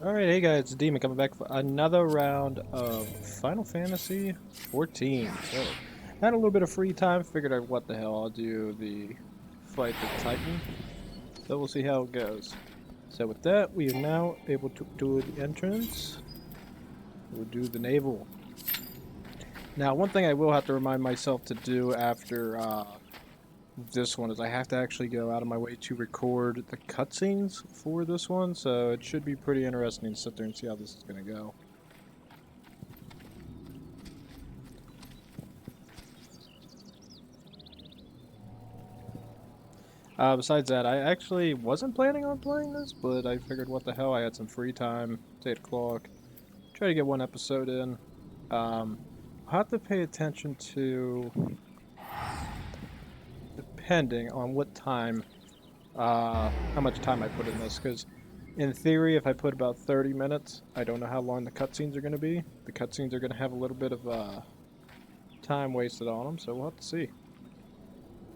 Alright, hey guys, it's Demon coming back for another round of Final Fantasy XIV. So, had a little bit of free time, figured out what the hell, I'll do the fight the Titan. So we'll see how it goes. So with that, we are now able to do the entrance. We'll do the naval. Now, one thing I will have to remind myself to do after this one is I have to actually go out of my way to record the cutscenes for this one, so it should be pretty interesting to sit there and see how this is going to go. Besides that, I actually wasn't planning on playing this, but I figured what the hell, I had some free time, it's 8 o'clock, try to get one episode in. I'll have to pay attention to, depending on what time, how much time I put in this, because in theory, if I put about 30 minutes, I don't know how long the cutscenes are going to be. The cutscenes are going to have a little bit of time wasted on them, so we'll have to see.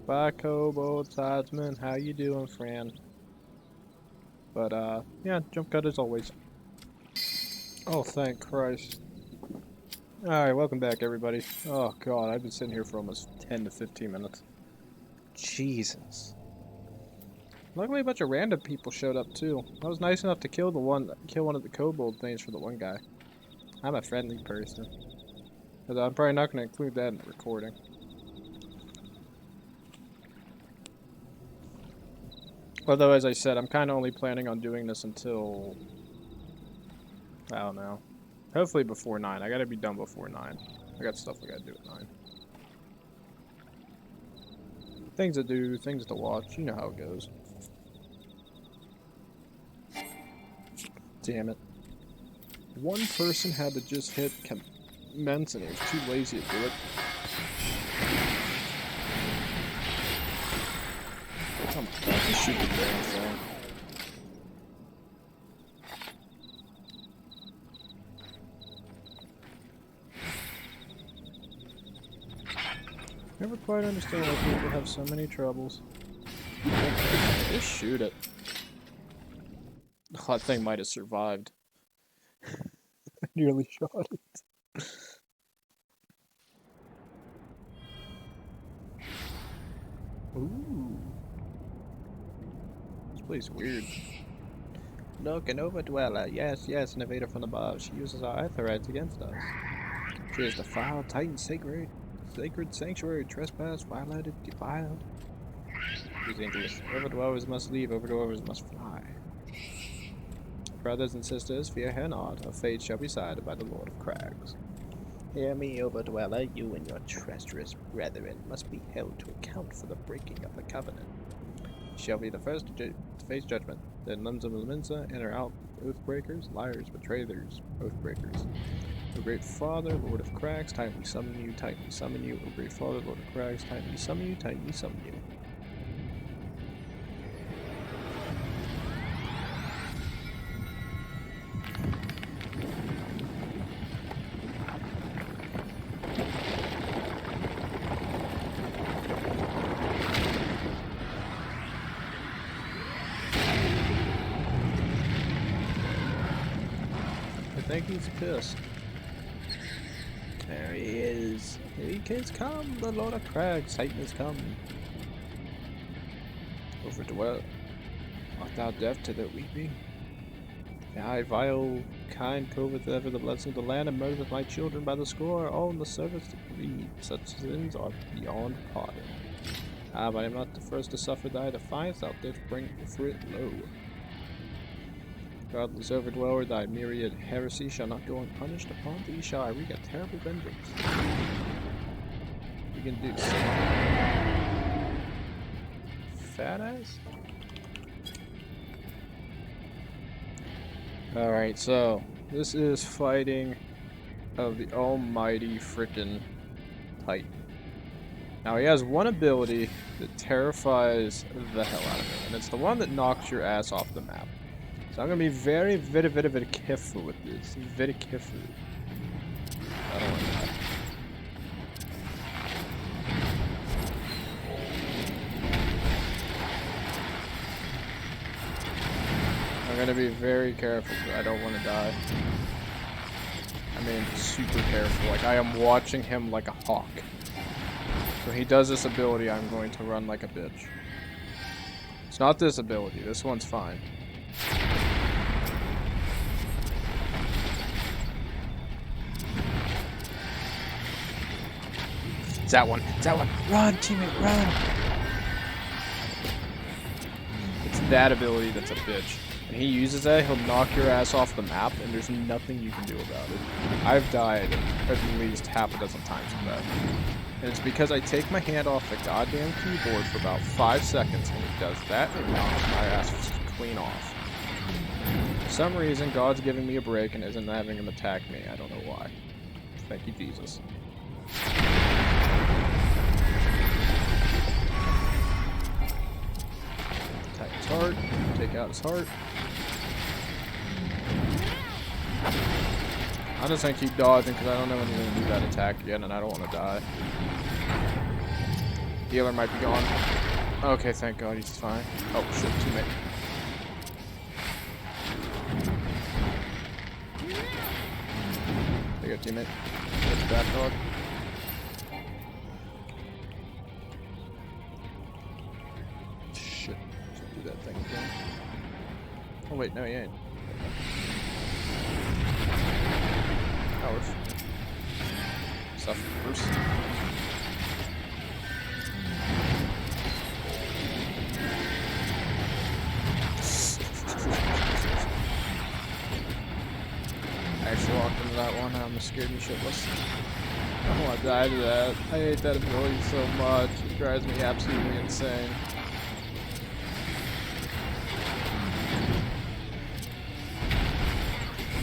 Bye, Kobold Sidesman. How you doing, friend? But, yeah, jump cut as always. Oh, thank Christ. Alright, welcome back, everybody. Oh, God, I've been sitting here for almost 10 to 15 minutes. Jesus. Luckily, a bunch of random people showed up, too. I was nice enough to kill one of the kobold things for the one guy. I'm a friendly person. But I'm probably not going to include that in the recording. Although, as I said, I'm kind of only planning on doing this until... I don't know. Hopefully before 9. I gotta be done before 9. I got stuff I gotta do at 9. Things to do, things to watch. You know how it goes. Damn it. One person had to just hit commence and he was too lazy to do it. Oh my god, just shoot the damn thing. Never quite understand why people have so many troubles. Just shoot it. Oh, that thing might have survived. I nearly shot it. Ooh. This place is weird. Look, an overdweller. Yes, yes, an invader from above. She uses our aetherytes against us. She has defiled Titan's sacred sanctuary, trespassed, violated, defiled. She's dangerous. Overdwellers must leave, overdwellers must fly. Brothers and sisters, fear her not. Her fate shall be decided by the Lord of Crags. Hear me, overdweller. You and your treacherous brethren must be held to account for the breaking of the covenant. Shall be the first to face judgment. Then limbs of Laminsa enter out, oathbreakers, liars, betrayers, oathbreakers. O great Father, Lord of Crags, Titan we summon you, Titan we summon you. O great Father, Lord of Crags, Titan we summon you, Titan we summon you. I think he's pissed. There he is. He has come. The Lord of Crags, Titan has come. Overdwell. Art thou deaf to their weeping? I, vile, kind, covet ever the blessing of the land, and murdereth my children by the score, all in the service of greed. Such sins are beyond pardon. Ah, but I am not the first to suffer thy defiance, thou didst bring for it low. Godless overdweller, thy myriad heresy shall not go unpunished. Upon thee shall I wreak a terrible vengeance. You can do so. Fat ass? Alright, so this is fighting of the almighty frickin' Titan. Now he has one ability that terrifies the hell out of him, and it's the one that knocks your ass off the map. So I'm gonna be very careful with this. Very careful. I don't want that. gonna be very careful, but I don't want to die. I mean, super careful. Like, I am watching him like a hawk. When he does this ability, I'm going to run like a bitch. It's not this ability. This one's fine. It's that one. It's that one. Run, teammate, run! It's that ability that's a bitch. When he uses that, he'll knock your ass off the map, and there's nothing you can do about it. I've died at least half a dozen times with that. And it's because I take my hand off the goddamn keyboard for about 5 seconds, and he does that, and knocks my ass clean off. For some reason, God's giving me a break and isn't having him attack me. I don't know why. Thank you, Jesus. Attack his heart. Take out his heart. I'm just gonna keep dodging because I don't know when you're gonna do that attack again, and I don't want to die. Healer might be gone. Okay, thank God he's fine. Oh shit, teammate. There you go, teammate. Get the back dog. Shit, can't do that thing again. Oh wait, no, he ain't. Powers. Suffer first. I actually walked into that one, I'm scared me shitless. I don't want to die to that. I hate that ability so much. It drives me absolutely insane.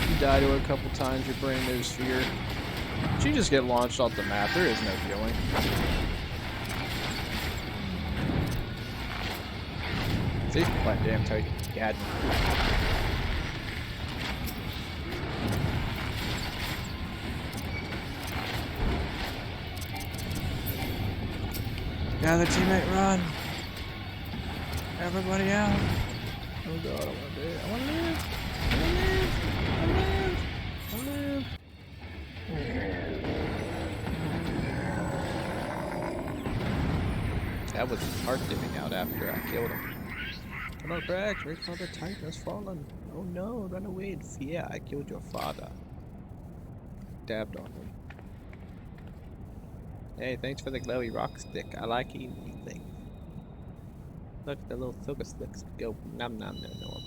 You die to it a couple times, your brain knows fear. But you just get launched off the map, there is no healing. See? That damn tight. You had me. Gather, teammate, run! Everybody out! Oh god, I wanna do it. I wanna live! I wanna live! I wanna live! I wanna live! That was his heart dipping out after I killed him. Come on, Brax, Great Father Titan has fallen. Oh no, run away in fear. I killed your father. Dabbed on him. Hey, thanks for the glowy rock stick. I like eating these things. Look, the little sugar sticks go nom nom nom nom.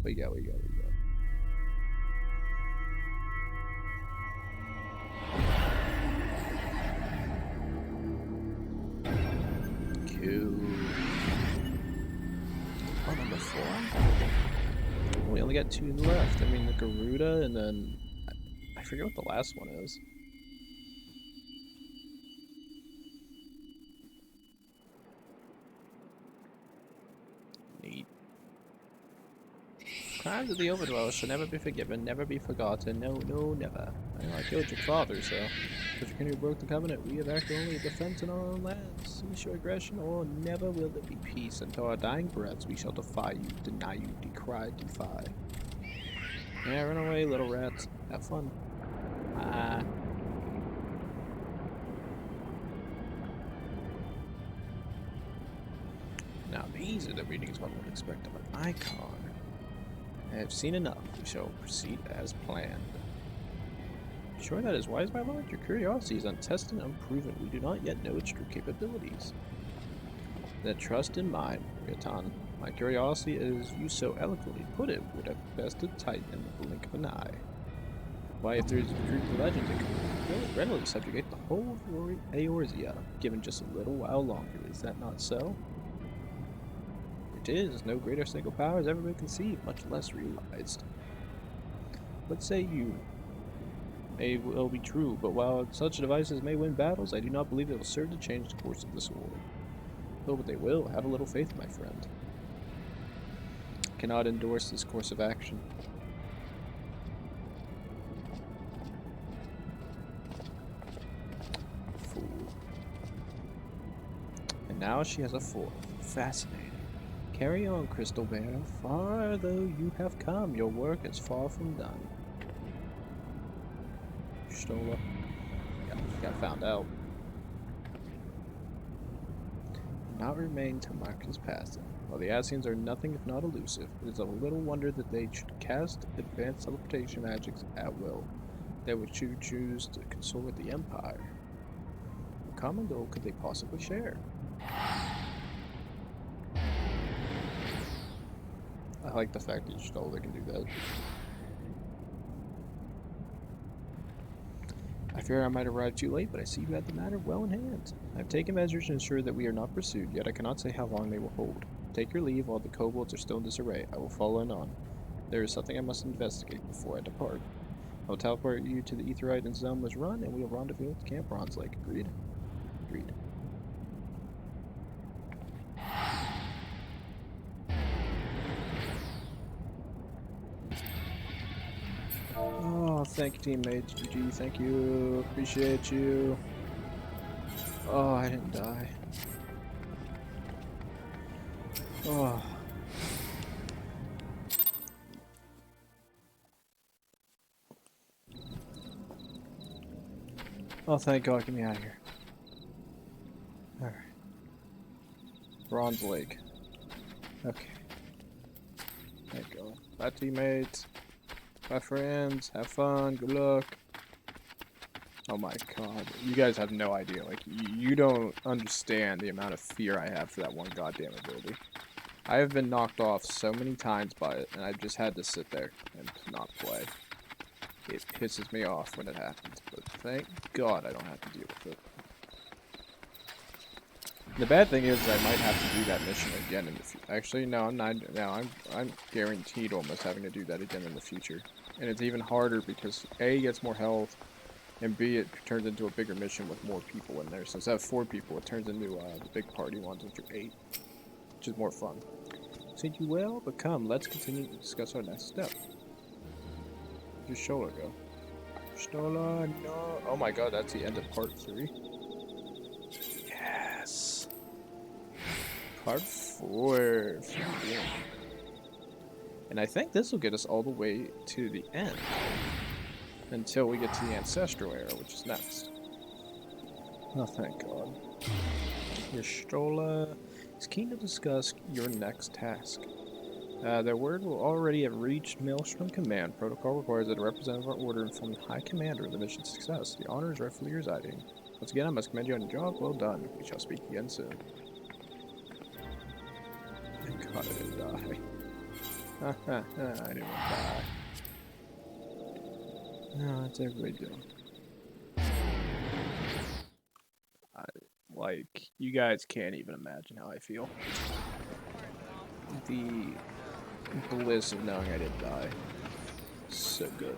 We go. Cool. Oh, number 4? We only got 2 left. I mean, the Garuda and then... I forget what the last one is. Neat. Crimes of the Overdwellers shall never be forgiven, never be forgotten. No, no, never. I know I killed your father, so... But you who broke the covenant, we have acted only in defense in our own lands. We show aggression, or never will there be peace. Until our dying breaths, we shall defy you, deny you, decry, defy. Yeah, run away, little rats. Have fun. Now these are the readings one would expect of an icon. I have seen enough. We shall proceed as planned. Sure that is wise, my lord. Your curiosity is untested and unproven. We do not yet know its true capabilities. Then trust in mine, Ratan. My curiosity, as you so eloquently put it, would have bested Titan in the blink of an eye. Why, if there is a true legend, it could readily subjugate the whole of Eorzea, given just a little while longer. Is that not so? It is. No greater single power has ever been conceived, much less realized. What say you? May well be true, but while such devices may win battles, I do not believe they will serve to change the course of this war. Though but they will. Have a little faith, my friend. I cannot endorse this course of action. Fool. And now she has a fourth. fascinating. Carry on, Crystal Bear. Far though you have come, your work is far from done. Stola. Yeah, got found out. Not remain to mark his passing. While the Ascians are nothing if not elusive, it is of little wonder that they should cast advanced teleportation magics at will. They would choose to consort with the Empire. What common goal could they possibly share? I like the fact that Stola can do that. I fear I might arrive too late, but I see you had the matter well in hand. I have taken measures to ensure that we are not pursued, yet I cannot say how long they will hold. Take your leave while the kobolds are still in disarray. I will follow on. There is something I must investigate before I depart. I will teleport you to the Aetheryte and Zoma's Run, and we will rendezvous at Camp Bronze Lake. Agreed? Agreed. Oh, thank you, teammates. GG, thank you. Appreciate you. Oh, I didn't die. Oh. Oh, thank God, get me out of here. Alright. Bronze Lake. Okay. Thank God. Bye, teammates. Bye, friends. Have fun. Good luck. Oh my God. You guys have no idea. Like, you don't understand the amount of fear I have for that one goddamn ability. I have been knocked off so many times by it, and I've just had to sit there and not play. It pisses me off when it happens, but thank God I don't have to deal with it. The bad thing is I might have to do that mission again in the future. Actually, no, I'm not. No, I'm guaranteed almost having to do that again in the future. And it's even harder because A, gets more health, and B, it turns into a bigger mission with more people in there. So instead of 4 people, it turns into the big party ones, which are 8, which is more fun. Said you well, but come, let's continue to discuss our next step. Where'd Stola go? Stola, no. Oh my God, that's the end of part 3. Yes. Part 4. And I think this will get us all the way to the end. Until we get to the Ancestral Era, which is next. Oh, thank God. Your Stola is keen to discuss your next task. Their word will already have reached Maelstrom Command. Protocol requires that a representative of our order inform the High Commander of the mission's success. The honor is rightfully residing. Once again, I must commend you on your job. Well done. We shall speak again soon. Thank God I didn't die. I didn't die. No, what's everybody doing? Like, you guys can't even imagine how I feel. The bliss of knowing I didn't die. So good.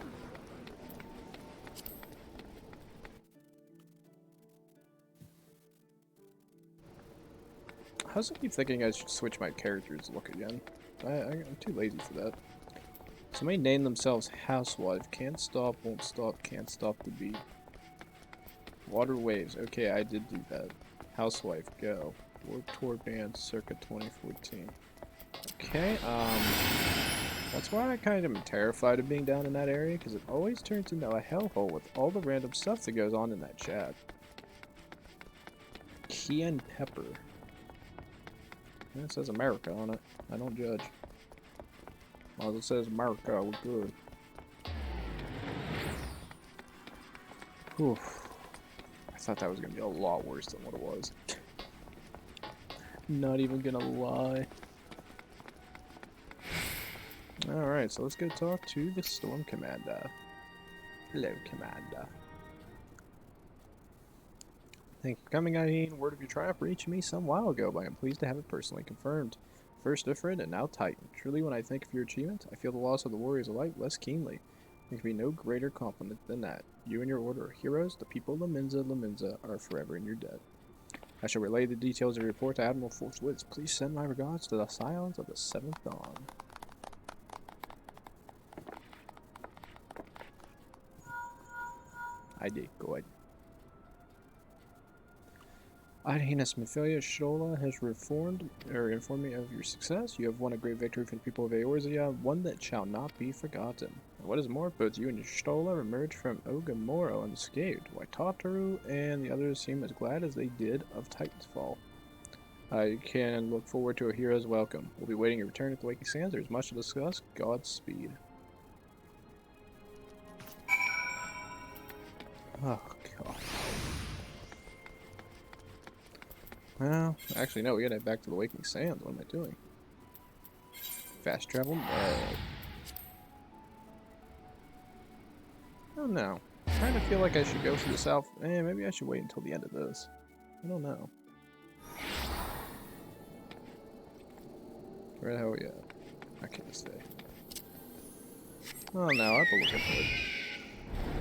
I also keep thinking I should switch my character's look again. I'm too lazy for that. Somebody named themselves Housewife. Can't stop, won't stop, can't stop the beat. Water waves. Okay, I did do that. Housewife, go. Warp Tour Band circa 2014. Okay, that's why I kind of am terrified of being down in that area, because it always turns into a hellhole with all the random stuff that goes on in that chat. Key and Pepper. And it says America on it. I don't judge. As long as it says America, we're good. Whew. I thought that was going to be a lot worse than what it was. Not even gonna lie. Alright, so let's go talk to the Storm Commander. Hello, Commander. Thank you for coming, Hydaelyn. Word of your triumph reached me some while ago, but I am pleased to have it personally confirmed. First different and now Titan. Truly, when I think of your achievement, I feel the loss of the warriors alike less keenly. There can be no greater compliment than that. You and your order are heroes. The people of Laminza are forever in your debt. I shall relay the details of your report to Admiral forthwith. Please send my regards to the Scions of the Seventh Dawn. I did good. Highness Mephilia Shola has informed me of your success. You have won a great victory for the people of Eorzea, one that shall not be forgotten. And what is more, both you and your Stola emerged from Ogamoro unscathed, while Tataru and the others seem as glad as they did of Titan's fall. You can look forward to a hero's welcome. We'll be waiting your return at the Waking Sands. There's much to discuss. Godspeed. Oh, God. Well, actually, no, we gotta head back to the Waking Sands. What am I doing? Fast travel? No. Oh, no. I kind of feel like I should go for the south. Maybe I should wait until the end of this. I don't know. Where the hell are we at? I can't stay. Oh, no, I have to look at it.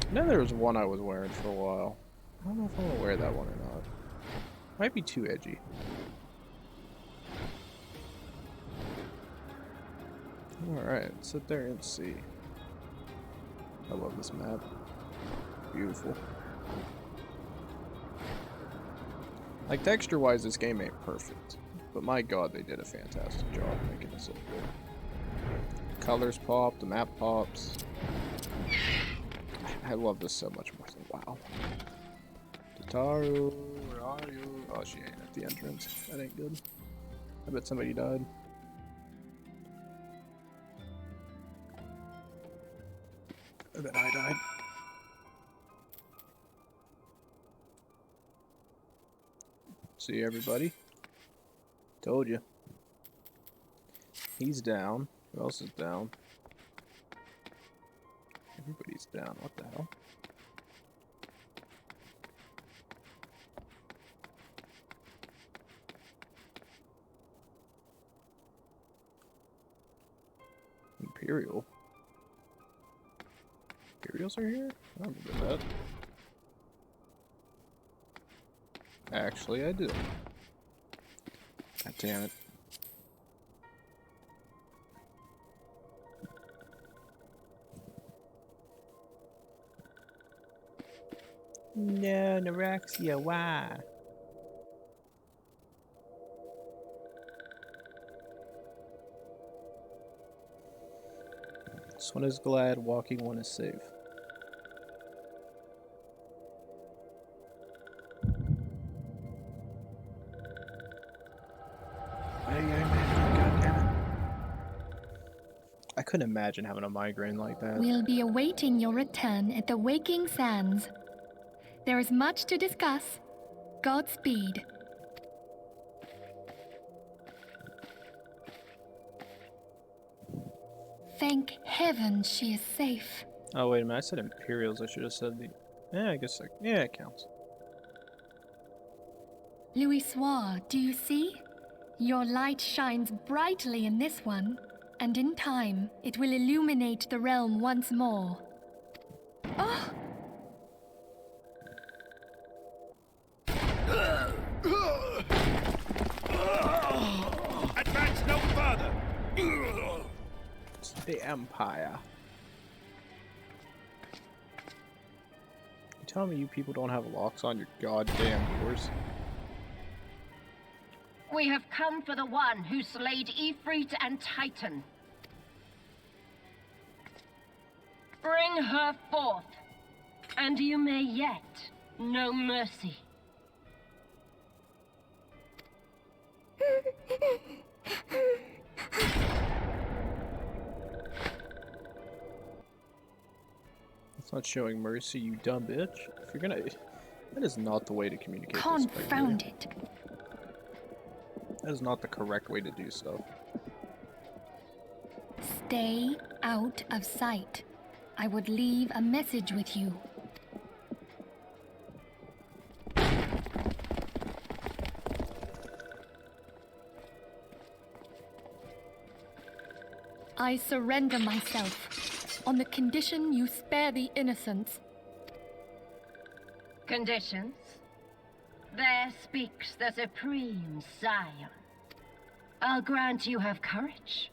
I know there was one I was wearing for a while. I don't know if I'm gonna wear that one or not. Might be too edgy. Alright, sit there and see. I love this map. Beautiful. Like, texture-wise, this game ain't perfect. But my god, they did a fantastic job making this look good. Colors pop, the map pops. I love this so much more than WoW. Tataru, where are you? Oh, she ain't at the entrance. That ain't good. I bet somebody died. I bet I died. See everybody? Told you. He's down. Who else is down? Everybody's down. What the hell? Imperial? Imperials are here? I don't remember that. Actually, I do. God damn it. No, Neuraxia, why? This one is glad, walking one is safe. I couldn't imagine having a migraine like that. We'll be awaiting your return at the Waking Sands. There is much to discuss. Godspeed. Thank heaven she is safe. Oh, wait a minute. I said Imperials. I should have said the... Yeah, I guess... Yeah, it counts. Louis Soir, do you see? Your light shines brightly in this one, and in time, it will illuminate the realm once more. Oh! Advance no further! It's the Empire. You telling me you people don't have locks on your goddamn doors? We have come for the one who slayed Ifrit and Titan. Bring her forth, and you may yet know mercy. It's not showing mercy, you dumb bitch. If you're gonna... That is not the way to communicate with Confound spectators. it. That is not the correct way to do stuff. Stay out of sight. I would leave a message with you. I surrender myself on the condition you spare the innocents. Conditions? There speaks the supreme scion. I'll grant you have courage,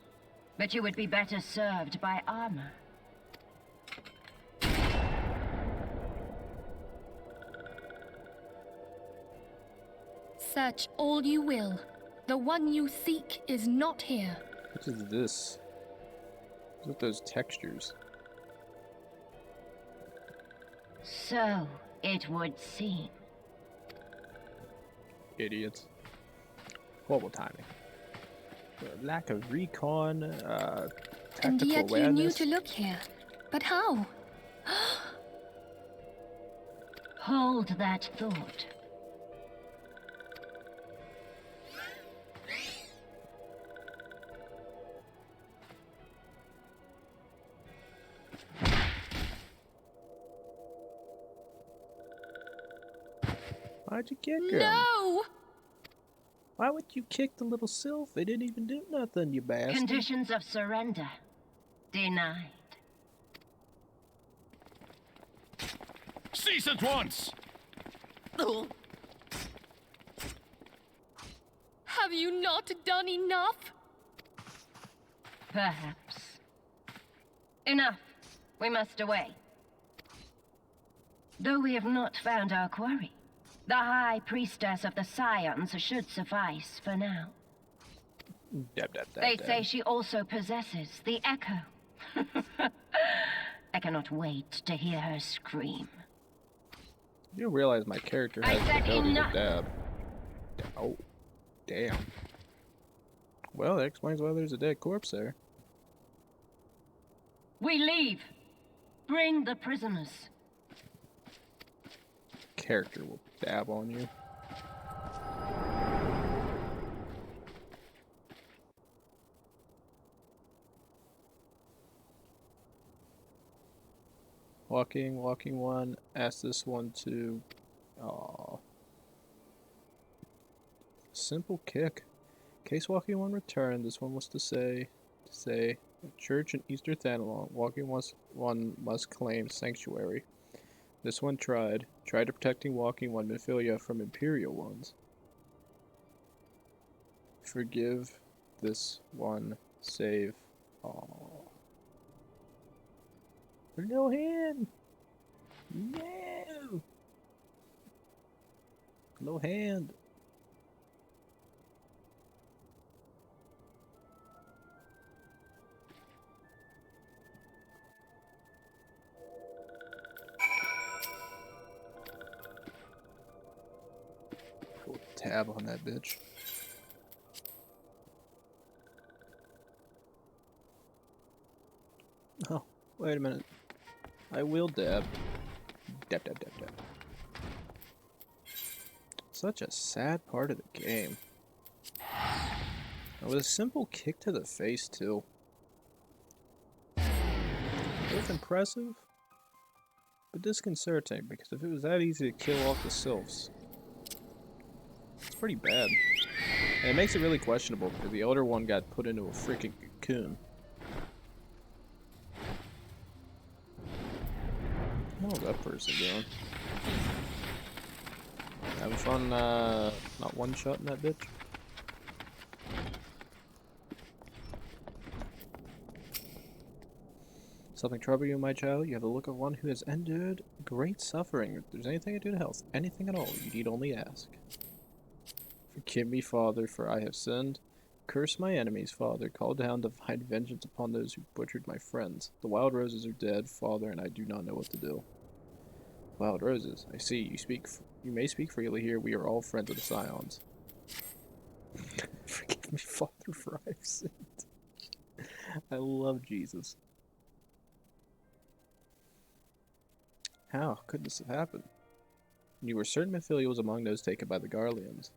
but you would be better served by armor. search all you will. The one you seek is not here. What is this? What are those textures? So it would seem. Idiots. Horrible timing. The lack of recon, And tactical yet you awareness. knew to look here. But how? Hold that thought. Why'd you kick her? No! Why would you kick the little sylph? They didn't even do nothing, you bastard. Conditions of surrender denied. Cease at once! Have you not done enough? Perhaps. Enough. We must away. Though we have not found our quarry, the High Priestess of the Scions should suffice for now. Dab, dab, dab, They dab. say she also possesses the echo. I cannot wait to hear her scream. You realize my character I has the said ability enough. to dab. Oh, damn. Well, that explains why there's a dead corpse there. We leave. Bring the prisoners. Character will dab on you. Walking one. Ask this one to. Aww. Simple kick. Case walking one returned. This one was to say, a church in Easter Thanalon. Walking one must claim sanctuary. This one tried to protecting walking one Mephilia from Imperial ones. Forgive this one, save all. No hand! No! No hand! Go tab on that bitch. Oh, wait a minute. I will dab. Dab, dab, dab, dab. Such a sad part of the game. With a simple kick to the face, too. Both impressive, but disconcerting, because if it was that easy to kill off the sylphs, it's pretty bad. And it makes it really questionable, because the elder one got put into a freaking cocoon. How's that person doing? Having fun, not one-shotting that bitch? Something trouble you, my child? You have the look of one who has endured great suffering. If there's anything I do to help, anything at all, you need only ask. Forgive me, Father, for I have sinned. Curse my enemies, Father. Call down divine vengeance upon those who butchered my friends. The wild roses are dead, Father, and I do not know what to do. Wild roses, I see. You may speak freely here. We are all friends of the Scions. Forgive me, Father, for I have sinned. I love Jesus. How could this have happened? You were certain Mephilia was among those taken by the Garleans.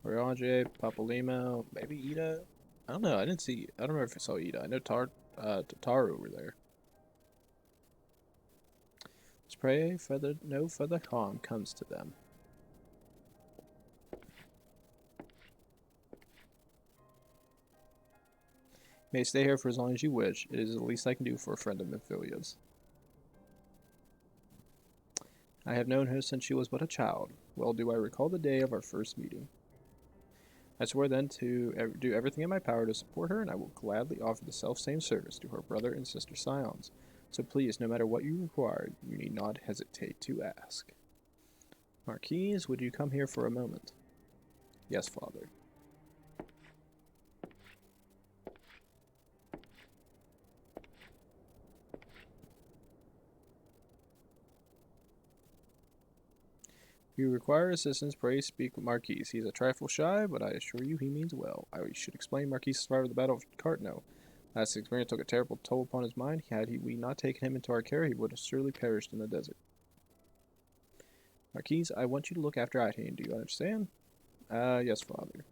Eorzeea, Papalimo, maybe Ida? I don't know, I don't remember if I saw Ida. I know Tataru were there. Let's pray no further harm comes to them. You may stay here for as long as you wish. It is the least I can do for a friend of Mephilia's. I have known her since she was but a child. Well do I recall the day of our first meeting. I swear then to do everything in my power to support her, and I will gladly offer the self-same service to her brother and sister Scions. So please, no matter what you require, you need not hesitate to ask. Marquise, would you come here for a moment? Yes, father. If you require assistance, pray speak with Marquise. He is a trifle shy, but I assure you he means well. I should explain Marquise survived the Battle of Cartno. Last experience took a terrible toll upon his mind. Had we not taken him into our care, he would have surely perished in the desert. Marquise, I want you to look after Hydaelyn. Do you understand? Yes, father.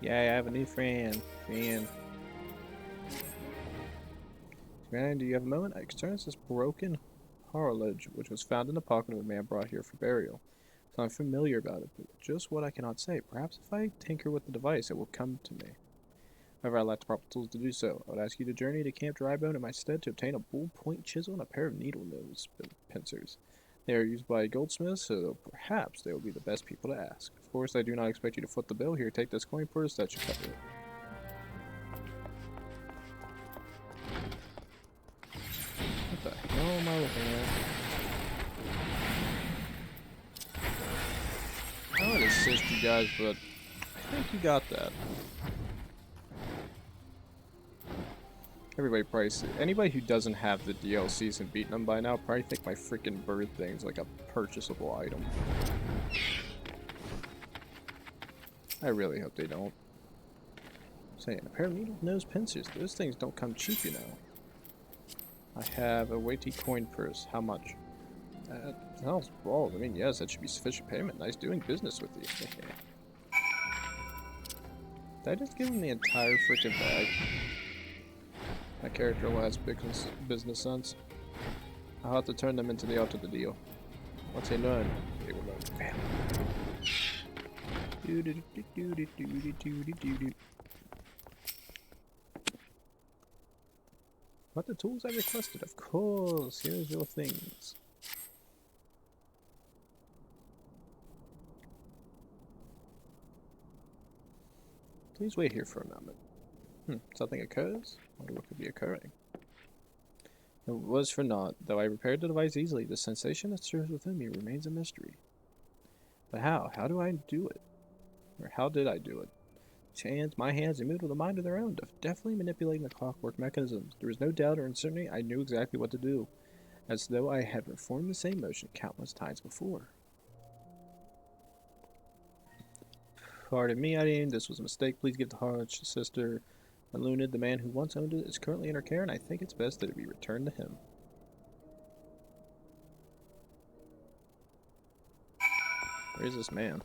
Yeah, I have a new friend. Man, do you have a moment? I experienced this broken horologe, which was found in the pocket of a man brought here for burial. So I'm familiar about it, but just what I cannot say. Perhaps if I tinker with the device, it will come to me. However, I lack the proper tools to do so. I would ask you to journey to Camp Drybone in my stead to obtain a bull-point chisel and a pair of needle-nose pincers. They are used by goldsmiths, so perhaps they will be the best people to ask. Of course, I do not expect you to foot the bill. Here, take this coin purse. That should cover it. What the hell am I looking at? I would assist you guys, but I think you got that. Everybody probably anybody who doesn't have the DLCs and beaten them by now probably think my freaking bird thing's like a purchasable item. I really hope they don't. I'm saying a pair of needle nose pincers. Those things don't come cheap, you know. I have a weighty coin purse. How much? That sounds bold. I mean, yes, that should be sufficient payment. Nice doing business with you. Did I just give him the entire freaking bag? That character will have business sense. I'll have to turn them into the art of the deal. Once they learn, they will learn. Bam. What the tools I requested? Of course. Here's your things. Please wait here for a moment. Something occurs? I wonder what could be occurring. It was for naught. Though I repaired the device easily, the sensation that stirs within me remains a mystery. But how? How do I do it? Or how did I do it? My hands, they moved with a mind of their own, deftly manipulating the clockwork mechanisms. There was no doubt or uncertainty. I knew exactly what to do, as though I had performed the same motion countless times before. Pardon me, Hydaelyn. This was a mistake. Please give the harlot sister Lunid, the man who once owned it, is currently in her care, and I think it's best that it be returned to him. Where is this man?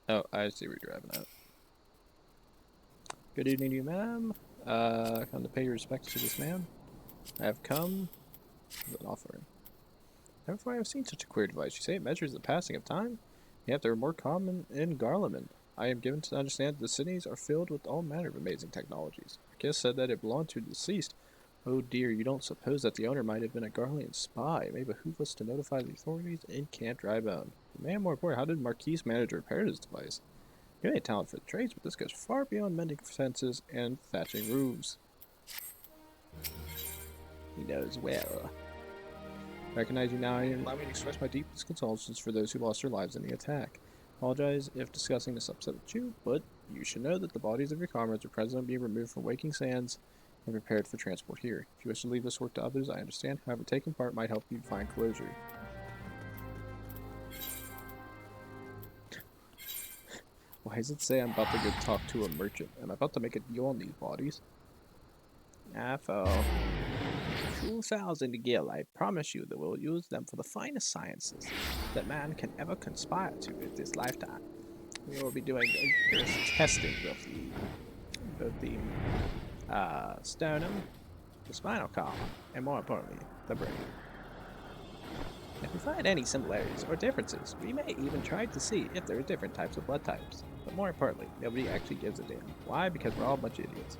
Oh, I see where you're driving at. Good evening to you, ma'am. Come to pay your respects to this man. I have come with an offering. Never before I have seen such a queer device. You say it measures the passing of time? Yet they are more common in Garlean. I am given to understand that the cities are filled with all manner of amazing technologies. Marquise said that it belonged to the deceased. Oh dear, you don't suppose that the owner might have been a Garlean spy? It may behoove us to notify the authorities in Camp Drybone. Man, more important, how did Marquise manage to repair his device? You may have talent for the trades, but this goes far beyond mending fences and thatching roofs. He knows well. Recognize you now, and allow me to express my deepest condolences for those who lost their lives in the attack. Apologize if discussing this upset with you, but you should know that the bodies of your comrades are present being removed from Waking Sands and prepared for transport here. If you wish to leave this work to others, I understand. However, taking part might help you find closure. Why does it say I'm about to go talk to a merchant? Am I about to make a deal on these bodies? For 2,000 gil, I promise you that we'll use them for the finest sciences that man can ever conspire to in this lifetime. We will be doing vigorous testing of both the sternum, the spinal column, and more importantly, the brain. If we find any similarities or differences, we may even try to see if there are different types of blood types. But more importantly, nobody actually gives a damn. Why? Because we're all a bunch of idiots.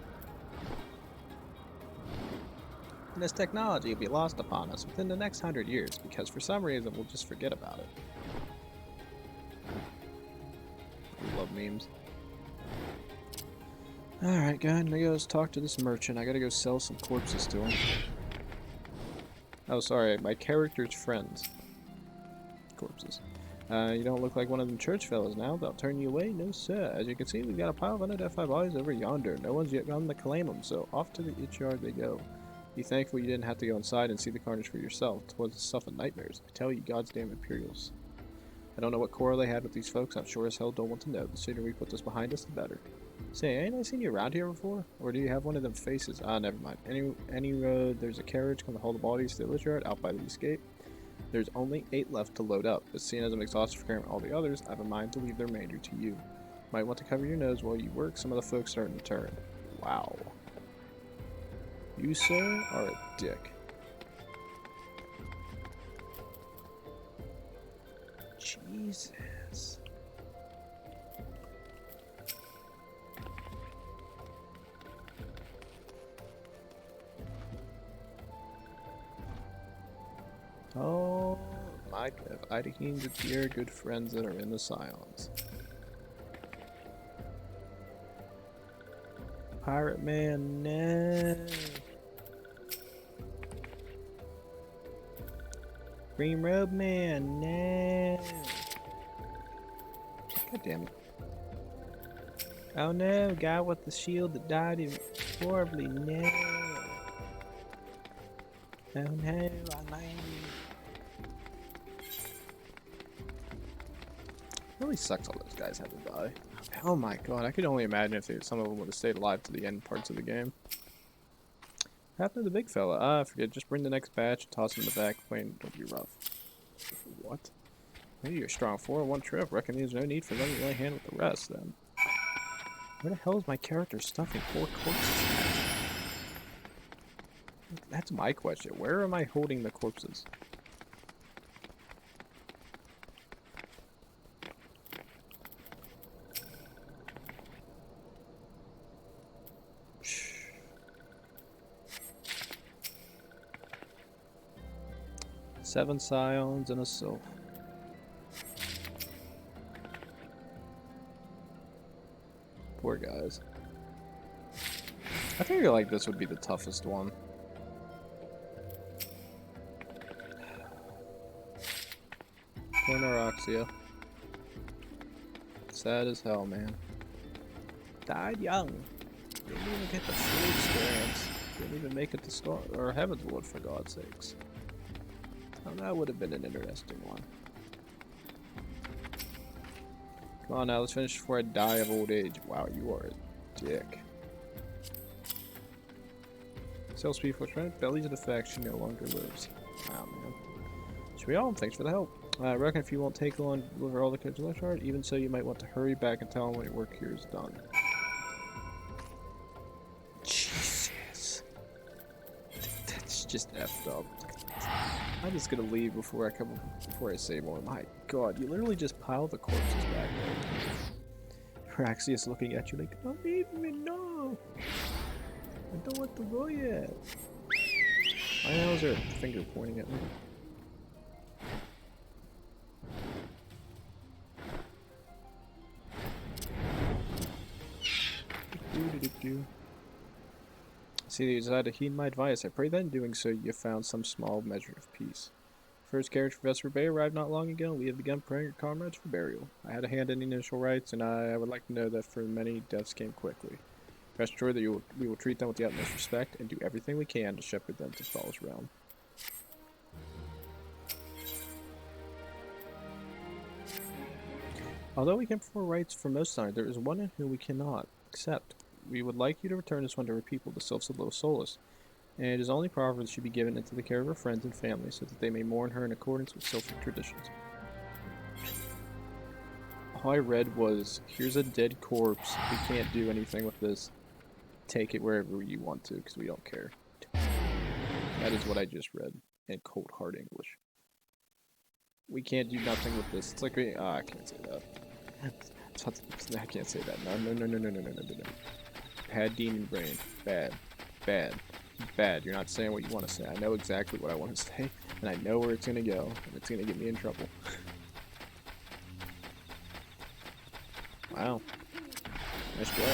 And this technology will be lost upon us within the next 100 years, because for some reason we'll just forget about it. I love memes. Alright, go ahead and go talk to this merchant. I gotta go sell some corpses to him. Oh, sorry, my character's friends. Corpses. You don't look like one of them church fellas now. They'll turn you away? No, sir. As you can see, we've got a pile of undead FFXIVs over yonder. No one's yet gone to claim them, so off to the itch yard they go. Be thankful you didn't have to go inside and see the carnage for yourself. It was the stuff of nightmares. I tell you, God's damn Imperials. I don't know what quarrel they had with these folks. I'm sure as hell don't want to know. The sooner we put this behind us, the better. Say, ain't I seen you around here before? Or do you have one of them faces? Ah, never mind. Any road, there's a carriage come to haul the bodies to the itch yard out by the escape. There's only 8 left to load up, but seeing as I'm exhausted from carrying all the others, I have a mind to leave the remainder to you. Might want to cover your nose while you work. Some of the folks starting to turn. Wow. You, sir, are a dick. Jesus. Oh my god, Hydaelyn, the dear good friends that are in the Ascians. Pirate man, no. Green robe man, no. God damn it. Oh no, guy with the shield that died horribly, no. Oh no, I lied. Really sucks all those guys had to die. Oh my god, I could only imagine if some of them would have stayed alive to the end parts of the game. What happened to the big fella? Ah, I forget, just bring the next batch and toss him in the back plane. Don't be rough. What? Maybe you're strong 4 in one trip. Reckon there's no need for them to lay hand with the rest then. Where the hell is my character stuffing 4 corpses? That's my question. Where am I holding the corpses? Seven scions and a sylph. Poor guys. I figure like this would be the toughest one. Poor Eorzea. Sad as hell, man. Died young. Didn't even get the full experience. Didn't even make it to Star or Heaven's Lord, for God's sakes. Oh, that would have been an interesting one. Come on now, let's finish before I die of old age. Wow, you are a dick. Sales speed for strength, bellies of the fact she no longer lives. Wow, man. Should we all? Thanks for the help. I reckon if you won't take long to deliver all the kids to the even so you might want to hurry back and tell them when your work here is done. Jesus. That's just effed up. I'm just gonna leave before I say more. My god, you literally just pile the corpses back there. Raxius looking at you like, don't leave me, no! I don't want to go yet. Why the hell is there a finger pointing at me? See, you decided to heed my advice. I pray that in doing so you found some small measure of peace. First carriage for Vesper Bay arrived not long ago. We have begun preparing your comrades for burial. I had a hand in the initial rites, and I would like to know that for many, deaths came quickly. Rest assured that we will treat them with the utmost respect and do everything we can to shepherd them to Thal's realm. Although we can perform rites for most signs, there is one in whom we cannot accept. We would like you to return this one to our people, the Sylphs of Low Solus, and it is only proper that she be given into the care of her friends and family, so that they may mourn her in accordance with Sylphic traditions. All I read was, here's a dead corpse, we can't do anything with this, take it wherever you want to, because we don't care. That is what I just read, in cold hard English. We can't do nothing with this. It's like, I can't say that. I can't say that. No. Bad demon brain. Bad. Bad, you're not saying what you want to say. I know exactly what I want to say, and I know where it's gonna go, and it's gonna get me in trouble. Wow. Nice job.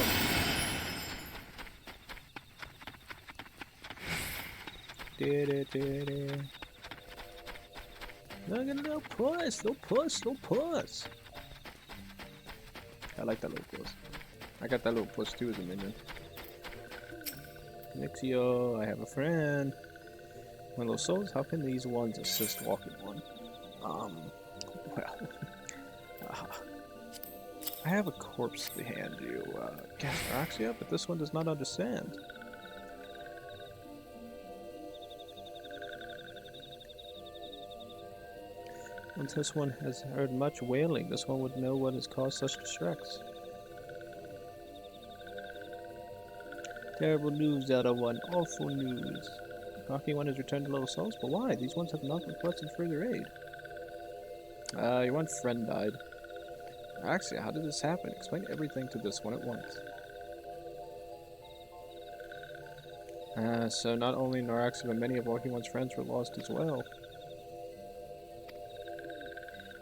Look at the little puss, little puss, little puss. I like that little puss. I got that little puss too as a minion. Nixio, I have a friend. My little souls, how can these ones assist walking one? Well, I have a corpse to hand you, Gastroxia, but this one does not understand. Once this one has heard much wailing, this one would know what has caused such distress. Terrible news, Elder One. Awful news. Rocky One has returned to Little Souls, but why? These ones have not requested further aid. Your one friend died. Axia, how did this happen? Explain everything to this one at once. So not only Noraxia, but many of Walking One's friends were lost as well.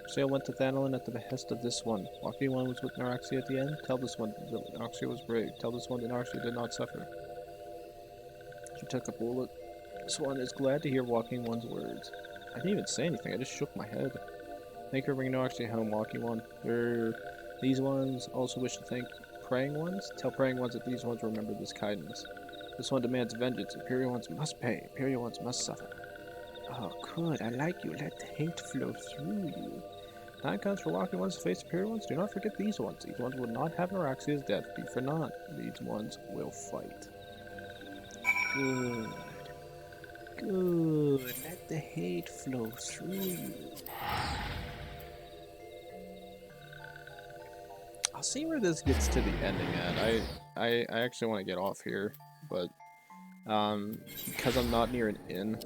Sail went to Hydaelyn at the behest of this one. Walking One was with Noraxia at the end. Tell this one that Noraxia was brave. Tell this one that Noraxia did not suffer. She took a bullet. This one is glad to hear Walking One's words. I didn't even say anything, I just shook my head. Thank her, bring Noraxia home, Walking One. These ones also wish to thank Praying Ones. Tell Praying Ones that these ones remember this kindness. This one demands vengeance. Imperial Ones must pay. Imperial Ones must suffer. Oh, good. I like you. Let the hate flow through you. Time comes for Walking Ones to face Imperial Ones. Do not forget these ones. These ones will not have Noraxia's death be for naught. These ones will fight. Good. Good. Let the hate flow through you. I'll see where this gets to the ending at. I actually want to get off here, but because I'm not near an inn,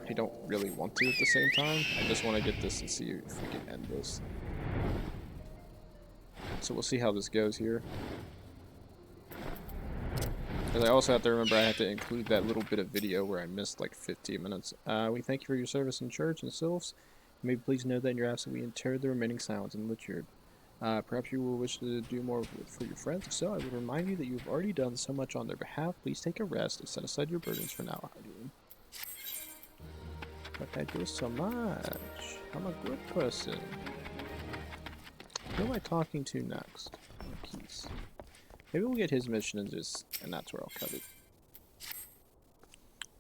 I don't really want to at the same time. I just want to get this and see if we can end this. So we'll see how this goes here. Because I also have to remember I have to include that little bit of video where I missed like 15 minutes. We thank you for your service in church and sylphs. May please know that in your absence we interred the remaining silence and litured. Perhaps you will wish to do more for your friends. If so, I would remind you that you have already done so much on their behalf. Please take a rest and set aside your burdens for now, Hydaelyn. But I do so much. I'm a good person. Who am I talking to next? Marquise. Maybe we'll get his mission and that's where I'll cut it.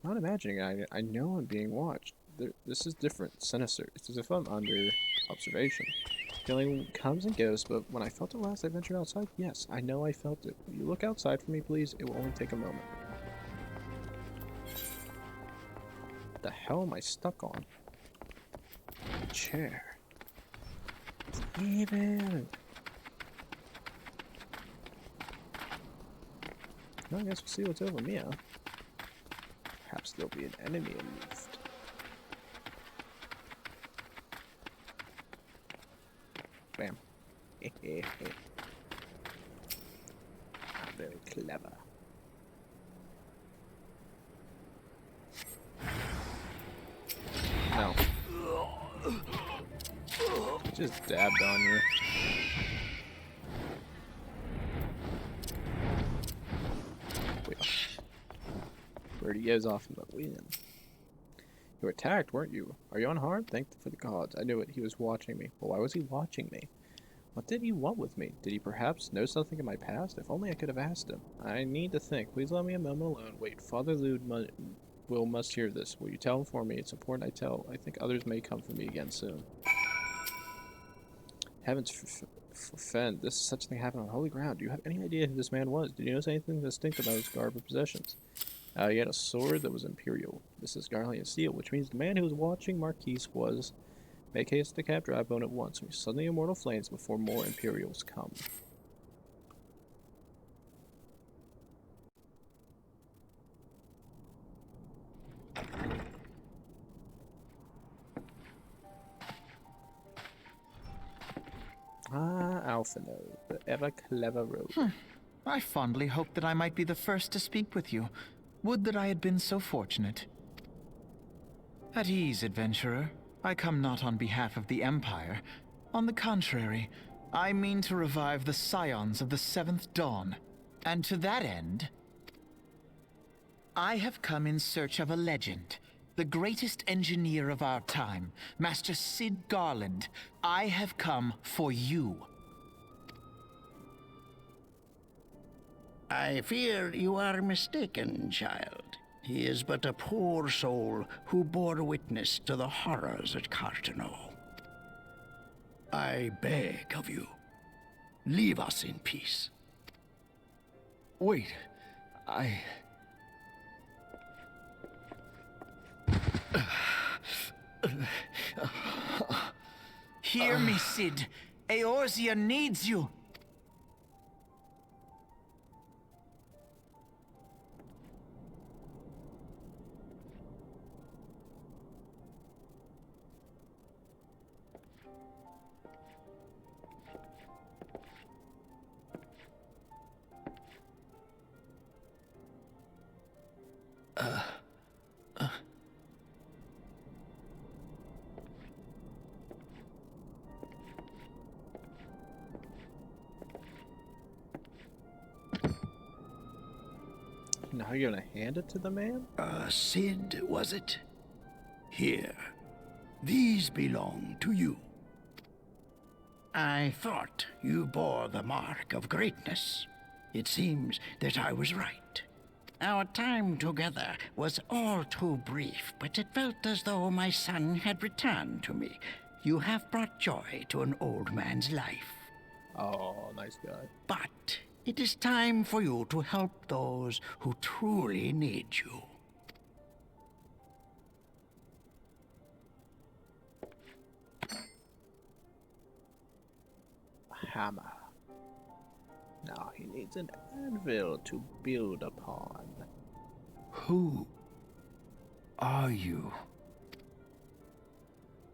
I'm not imagining it. I know I'm being watched. This is different, sinister. It's as if I'm under observation. Feeling comes and goes, but when I felt it last, I ventured outside. Yes, I know I felt it. Will you look outside for me, please? It will only take a moment. What the hell am I stuck on? A chair. It's even. Well, I guess we'll see what's over me, huh? Perhaps there'll be an enemy aloft. Bam. Very clever. No. Just dabbed on you. Birdie goes off in the wind. You were attacked, weren't you? Are you unharmed? Thank for the gods. I knew it. He was watching me. Well, why was he watching me? What did he want with me? Did he perhaps know something of my past? If only I could have asked him. I need to think. Please let me a moment alone. Wait, Father Lude must hear this. Will you tell him for me? It's important I tell. I think others may come for me again soon. Heavens forfend. This such thing happened on holy ground. Do you have any idea who this man was? Did you notice anything distinct about his garb or possessions? He had a sword that was imperial. This is Garlean steel, which means the man who was watching Marquise was... Make haste to capture Dry-Bone at once. We suddenly immortal flames before more Imperials come. Ah, Alphino, the ever clever rogue. I fondly hoped that I might be the first to speak with you. Would that I had been so fortunate. At ease, adventurer. I come not on behalf of the Empire. On the contrary, I mean to revive the scions of the Seventh Dawn. And to that end, I have come in search of a legend. The greatest engineer of our time, Master Cid Garland. I have come for you. I fear you are mistaken, child. He is but a poor soul who bore witness to the horrors at Cartano. I beg of you, leave us in peace. Wait, I... Hear me, Cid. Eorzea needs you. Now you're gonna hand it to the man? Cid, was it? Here. These belong to you. I thought you bore the mark of greatness. It seems that I was right. Our time together was all too brief, but it felt as though my son had returned to me. You have brought joy to an old man's life. Oh, nice guy. But it is time for you to help those who truly need you. A hammer. Now he needs an anvil to build upon. Who are you?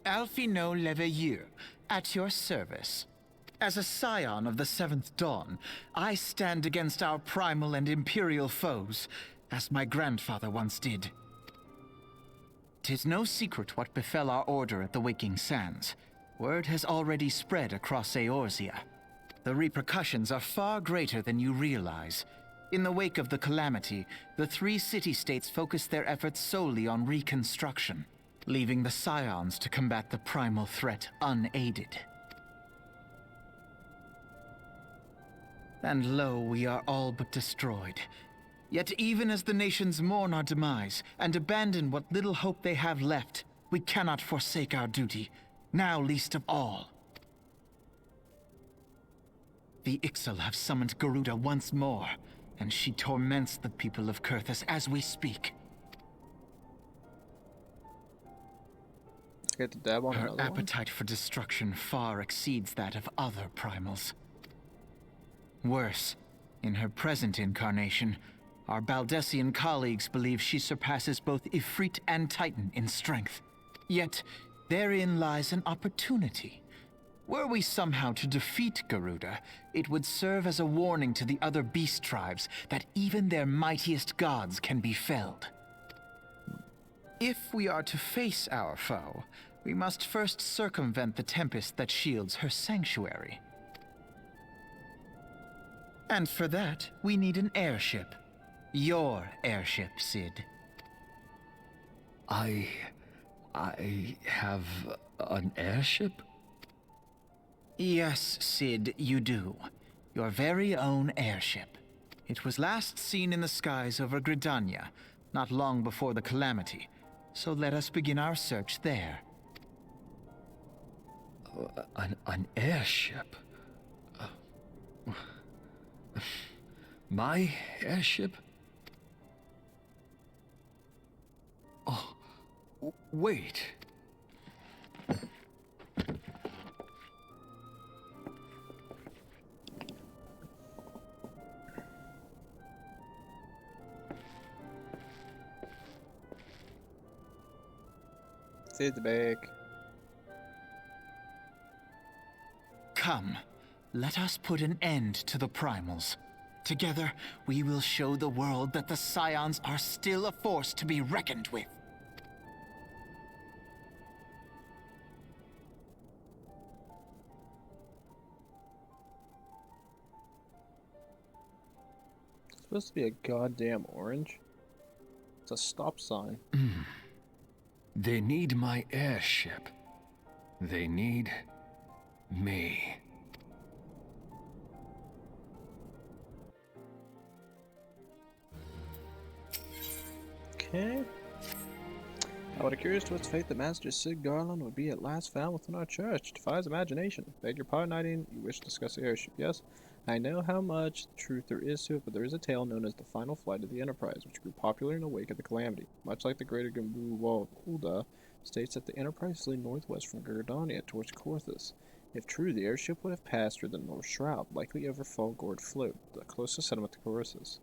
Alfino Leveilleur, at your service. As a scion of the Seventh Dawn, I stand against our primal and imperial foes, as my grandfather once did. 'Tis no secret what befell our order at the Waking Sands. Word has already spread across Eorzea. The repercussions are far greater than you realize. In the wake of the calamity, the three city-states focused their efforts solely on reconstruction, leaving the scions to combat the primal threat unaided. And lo, we are all but destroyed. Yet even as the nations mourn our demise and abandon what little hope they have left, we cannot forsake our duty, now least of all. The Ixal have summoned Garuda once more, and she torments the people of Kurthus as we speak. Get to dab on Her another appetite for destruction far exceeds that of other primals. Worse, in her present incarnation, our Baldessian colleagues believe she surpasses both Ifrit and Titan in strength. Yet, therein lies an opportunity. Were we somehow to defeat Garuda, it would serve as a warning to the other beast tribes that even their mightiest gods can be felled. If we are to face our foe, we must first circumvent the tempest that shields her sanctuary. And for that, we need an airship. Your airship, Cid. I have an airship? Yes, Cid, you do. Your very own airship. It was last seen in the skies over Gridania, not long before the calamity. So let us begin our search there. An airship? My airship? Oh, wait. Sid's back. Come, let us put an end to the primals. Together, we will show the world that the Scions are still a force to be reckoned with. It's supposed to be a goddamn orange. It's a stop sign. They need my airship. They need me. Okay. I would have curious to its fate that Master Sid Garlean would be at last found within our church. Defies imagination. Beg your pardon, Hydaelyn. You wish to discuss the airship, yes? I know how much truth there is to it, but there is a tale known as the final flight of the Enterprise, which grew popular in the wake of the Calamity. Much like the Greater Gambu Wall of Hulda, states that the Enterprise lay northwest from Gerdania towards Korthus. If true, the airship would have passed through the North Shroud, likely over Falgord Float, the closest settlement to Korthus.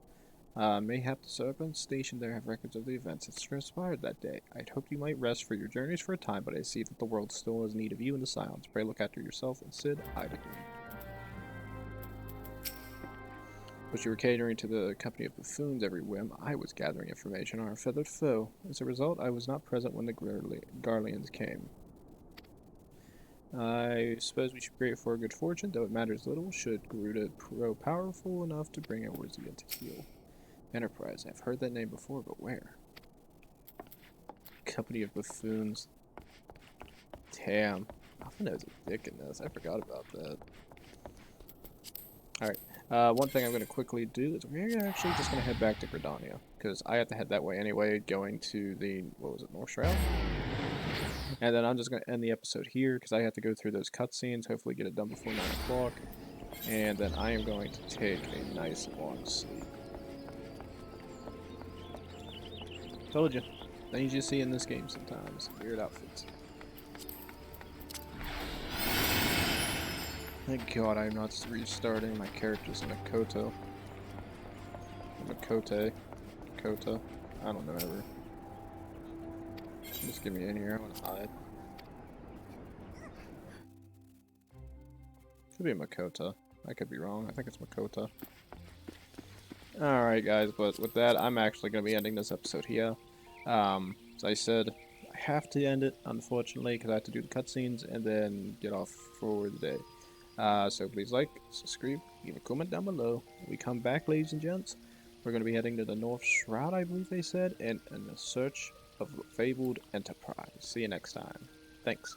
Mayhap the serpents stationed there have records of the events that transpired that day. I'd hoped you might rest for your journeys for a time, but I see that the world still has need of you and the Scions. Pray look after yourself and Sid, Hydaelyn. But you were catering to the company of buffoons every whim. I was gathering information on our feathered foe. As a result, I was not present when the Garleans came. I suppose we should pray for good fortune, though it matters little, should Garuda grow powerful enough to bring Eorzea to heel. Enterprise. I've heard that name before, but where? Company of buffoons. Damn. Alpha knows a dick in this. I forgot about that. Alright. One thing I'm going to quickly do is we're actually just going to head back to Gerdania, because I have to head that way anyway, going to the, what was it, North Shroud? And then I'm just going to end the episode here, because I have to go through those cutscenes, hopefully get it done before 9 o'clock, and then I am going to take a nice long sleep. Told you. Things you see in this game sometimes. Weird outfits. Thank God I'm not restarting my characters in Makoto. Makote. Kota. I don't know ever. Just get me in here. I want to hide. Could be Makota. I could be wrong. I think it's Makota. Alright guys, but with that, I'm actually going to be ending this episode here. As I said, I have to end it, unfortunately, because I have to do the cutscenes and then get off for the day. So please like, subscribe, leave a comment down below. When we come back, ladies and gents, we're going to be heading to the North Shroud, I believe they said, and in the search of the fabled Enterprise. See you next time. Thanks.